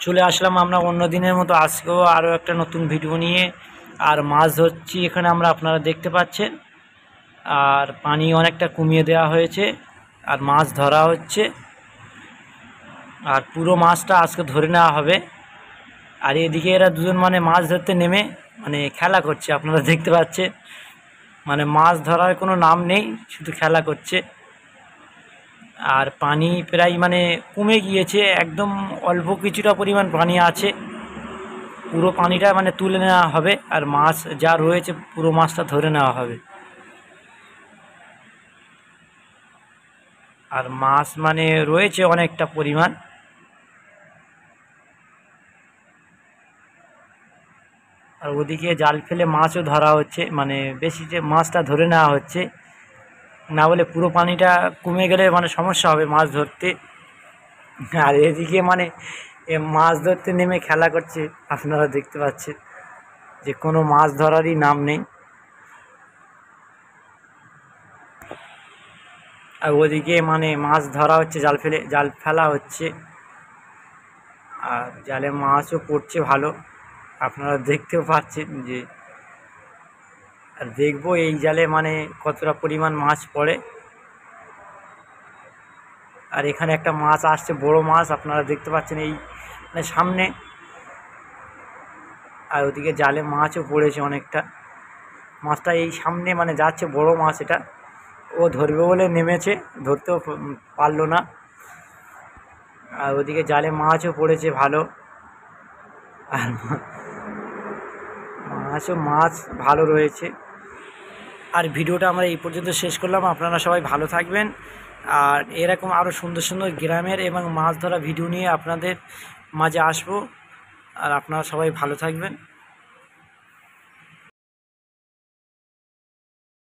চলে আসলাম আমরা অন্য দিনের মতো আজকেও আরও একটা নতুন ভিডিও নিয়ে। আর মাছ ধরছি এখানে আমরা, আপনারা দেখতে পাচ্ছেন। আর পানি অনেকটা কমিয়ে দেওয়া হয়েছে আর মাছ ধরা হচ্ছে। আর পুরো মাছটা আজকে ধরে নেওয়া হবে। আর এদিকে এরা দুজন মানে মাছ ধরতে নেমে মানে খেলা করছে, আপনারা দেখতে পাচ্ছেন। মানে মাছ ধরার কোনো নাম নেই, শুধু খেলা করছে। আর পানি প্রায় মানে কমে গিয়েছে, একদম অল্প কিছুটা পরিমাণ পানি আছে। পুরো পানিটা মানে তুলে নেওয়া হবে আর মাছ যা রয়েছে পুরো মাছটা ধরে নেওয়া হবে। আর মাছ মানে রয়েছে অনেকটা পরিমাণ। আর ওদিকে জাল ফেলে মাছও ধরা হচ্ছে, মানে বেশি যে মাছটা ধরে নেওয়া হচ্ছে, না হলে পুরো পানিটা কমে গেলে মানে সমস্যা হবে মাছ ধরতে। আর এদিকে মানে মাছ ধরতে নেমে খেলা করছে, আপনারা দেখতে পাচ্ছেন যে কোনো মাছ ধরারই নাম নেই। আর ওদিকে মানে মাছ ধরা হচ্ছে, জাল ফেলা হচ্ছে। আর জালে মাছও পড়ছে ভালো, আপনারা দেখতেও পাচ্ছেন যে। আর দেখবো এই জালে মানে কতটা পরিমাণ মাছ পড়ে। আর এখানে একটা মাছ আসছে, বড় মাছ, আপনারা দেখতে পাচ্ছেন এই মানে সামনে। আর ওদিকে জালে মাছও পড়েছে অনেকটা। মাছটা এই সামনে মানে যাচ্ছে, বড় মাছ এটা। ও ধরবে বলে নেমেছে, ধরতেও পারলো না। আর ওদিকে জালে মাছও পড়েছে ভালো। আর মাছ ভালো রয়েছে। আর ভিডিওটা আমরা এই পর্যন্ত শেষ করলাম। আপনারা সবাই ভালো থাকবেন। আর এরকম আরও সুন্দর সুন্দর গ্রামের এবং মাছ ধরা ভিডিও নিয়ে আপনাদের মাঝে আসবো। আর আপনারা সবাই ভালো থাকবেন।